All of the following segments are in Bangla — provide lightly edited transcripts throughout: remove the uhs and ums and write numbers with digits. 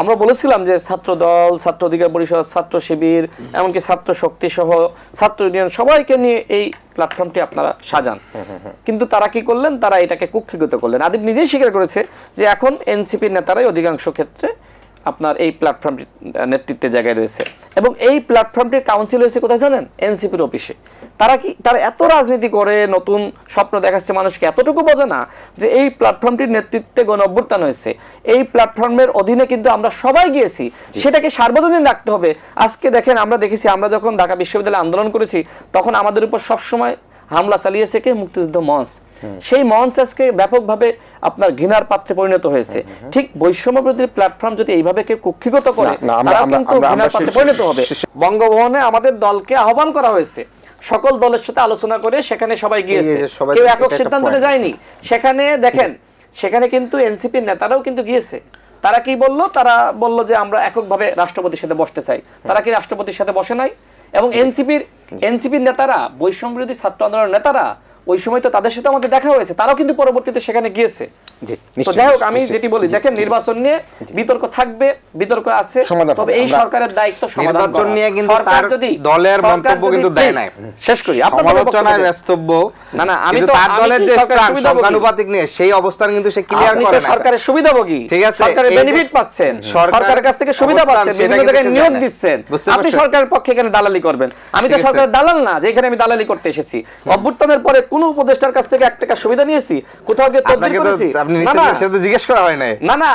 আমরা বলেছিলাম যে ছাত্র দল, ছাত্র অধিকার পরিষদ, ছাত্র শিবির, এমনকি ছাত্র শক্তি সহ ছাত্র ইউনিয়ন সবাইকে নিয়ে এই প্ল্যাটফর্মটি আপনারা সাজান। কিন্তু তারা কি করলেন? তারা এটাকে কুক্ষিগত করলেন। আদিব নিজেই স্বীকার করেছে যে এখন এনসিপির নেতারাই অধিকাংশ ক্ষেত্রে আপনার এই প্ল্যাটফর্মটির নেতৃত্বের জায়গায় রয়েছে, এবং এই প্ল্যাটফর্মটির কাউন্সিল হয়েছে কোথায় জানেন? এনসিপির অফিসে। তারা এত রাজনীতি করে, নতুন স্বপ্ন দেখাচ্ছে মানুষকে, এতটুকু বোঝে না যে এই প্ল্যাটফর্মটির নেতৃত্বে গণ অভ্যুত্থান হয়েছে। এই প্ল্যাটফর্মের অধীনে কিন্তু আমরা সবাই গিয়েছি, সেটাকে সার্বজনীন রাখতে হবে। আজকে দেখেন, আমরা দেখেছি, আমরা যখন ঢাকা বিশ্ববিদ্যালয়ে আন্দোলন করেছি তখন আমাদের উপর সবসময় হামলা চালিয়েছে কে? মুক্তিযুদ্ধ মঞ্চ। সেই মঞ্চ আজকে ব্যাপকভাবে আপনার ঘৃণার পাত্রে পরিণত হয়েছে। ঠিক বৈষম্য বিরোধী প্ল্যাটফর্ম যদি এইভাবে কেউ কুক্ষিগত করে, তারা কিন্তু ঘৃণার পাত্রে পরিণত হবে। বঙ্গভবনে আমাদের দলকে আহ্বান করা হয়েছে, সকল দলের সাথে আলোচনা করে সেখানে সবাই গিয়েছে, কেউ একক সিদ্ধান্তে যায়নি। সেখানে দেখেন, সেখানে কিন্তু এনসিপির নেতারাও কিন্তু গিয়েছে। তারা কি বললো? তারা বলল যে আমরা এককভাবে রাষ্ট্রপতির সাথে বসতে চাই। তারা কি রাষ্ট্রপতির সাথে বসে নাই? এবং এনসিপির নেতারা, বৈষম্য বিরোধী ছাত্র আন্দোলনের নেতারা, ওই সময় তো তাদের সাথে আমাদের দেখা হয়েছে, তারাও কিন্তু পরবর্তীতে সেখানে গিয়েছে। তো যাই হোক, আমি যেটি বলি, দেখেন নির্বাচন নিয়ে বিতর্ক থাকবে, বিতর্ক আছে, তবে এই সরকারের দায়িত্ব নির্বাচন নিয়ে কিন্তু তার দলের মন্তব্য কিন্তু দেয় নাই। শেষ করি, সমালোচনায় ব্যস্তব্য। না না, আমি তো তার দলের যে সংখ্যানুপাতিক নিয়ে সেই অবস্থান কিন্তু সে ক্লিয়ার করে না। সরকারের সুবিধাভোগী, ঠিক আছে, সরকারের বেনিফিট পাচ্ছেন, সরকারের কাছ থেকে সুবিধা পাচ্ছেন, বিভিন্ন জায়গায় নিয়োগ দিচ্ছেন, আপনি সরকারের পক্ষে এখানে দালালি করবেন। আমি তো সরকারের দালাল না যে এখানে আমি দালালি করতে এসেছি। অভ্যুত্থানের পরে কোন উপদেষ্টার কাছ থেকে 1 টাকা সুবিধা নিয়েছি? কোথাও গিয়ে তদবির করেছি? সেটা জিজ্ঞেস করা হয় নাই। না না,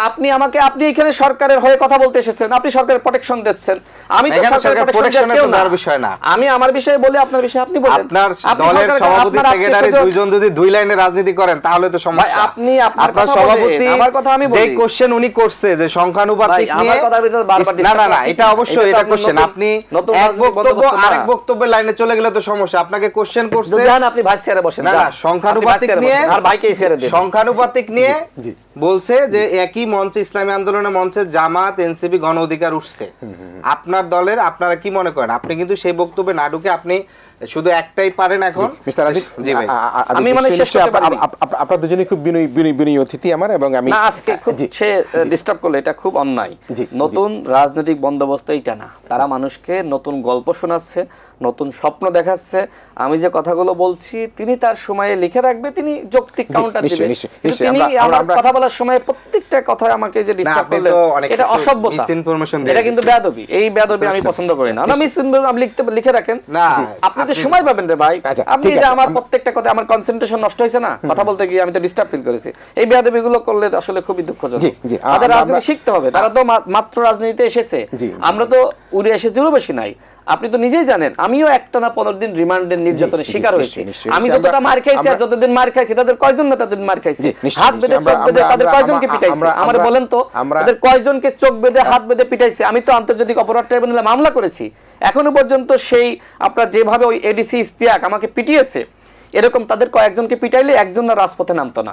আপনি এখানে সরকারের হয়ে কথা বলতে এসেছেন, আপনি সরকারের প্রোটেকশন দিচ্ছেন। আমি তো সরকারের প্রোটেকশন দেওয়ার বিষয় না, আমি আমার বিষয়ে বলি, আপনার বিষয়ে আপনি বলেন। আপনার দলের সভাপতি সেক্রেটারি দুইজন যদি দুই লাইনে রাজনীতি করেন তাহলে তো সমস্যা। আপনি আপনার সভাপতি আমার কথা আমি বলি, যে কোশ্চেন উনি করছে যে সংখ্যানুপাতিক নিয়ে, আমার কথার ভিতর বারবার না না না, এটা অবশ্যই এটা কোশ্চেন। আপনি এক বক্তব্য আরেক বক্তব্যের লাইনে চলে গেলে তো সমস্যা। আপনাকে কোশ্চেন করছে, জান আপনি ভাইস চেয়ারে বসেন। না না, সংখ্যানুপাতিক নিয়ে আর ভাইকে এই চেয়ারে দেন। সংখ্যানুপাতিক নিয়ে বলছে যে একই মঞ্চে, ইসলামী আন্দোলনের মঞ্চে জামাত, এনসিপি, গণ অধিকার উঠছে। আপনার দলের, আপনারা কি মনে করেন? আপনি কিন্তু সেই বক্তব্যে না ঢুকে আপনি শুধু একটাই পারেন এখন। মিস্টার আজিজ, জি ভাই, আমি মানে শেষ করতে পারি। আপনারা দুজনেই খুব বিনয়ী অতিথি আমার, এবং আমি না আজকে খুব সে ডিস্টার্ব করলে এটা খুব অন্যায়। নতুন রাজনৈতিক বন্দোবস্ত এইটা না, তারা মানুষকে নতুন গল্প শোনাচ্ছে, নতুন স্বপ্ন দেখাচ্ছে। আমি যে কথাগুলো বলছি তিনি তার সময়ে লিখে রাখবে, তিনি যৌক্তিক কাউন্টার দিবেন। তিনি আমার কথা বলার সময় প্রত্যেকটা কথায় আমাকে যে ডিস্টার্ব করলেন, এটা অসভ্যতা, এটা কিন্তু বেয়াদবি। এই বেয়াদবি আমি পছন্দ করি না। আমি লিখে রাখেন, আপনি তো সময় পাবেন রে ভাই। আপনি যে আমার প্রত্যেকটা কথা, আমার কনসেন্ট্রেশন নষ্ট হয়েছে না কথা বলতে গিয়ে, আমি তো ডিস্টার্ব ফিল করেছি। এই বেয়াদবি গুলো করলে আসলে খুবই দুঃখজনক। তাদের রাজনীতি শিখতে হবে, তারা তো মাত্র রাজনীতিতে এসেছে, আমরা তো উড়ে এসেছিও বেশি নাই। আপনি তো নিজেই জানেন, আমিও একটানা 15 দিন রিমান্ডের নির্যাতনের শিকার হয়েছি। আমি যতটা মার খাইছি আর যতদিন মার খাইছি, তাদের কয়জন না তাদের মার খাইছি, হাত বেঁধে চোখ বেঁধে তাদের কয়জনকে পিটাইছে? আমার বলেন তো, তাদের কয়জনকে চোখ বেঁধে হাত বেঁধে পিটাইছে? আমি তো আন্তর্জাতিক অপরাধ ট্রাইব্যুনালে মামলা করেছি। এখনো পর্যন্ত সেই আপনার যেভাবে ওই এডিসি ইস্তিয়াক আমাকে পিটিয়েছে, এরকম তাদের কয়েকজনকে পিটাইলে একজন না রাজপথে নামতো না।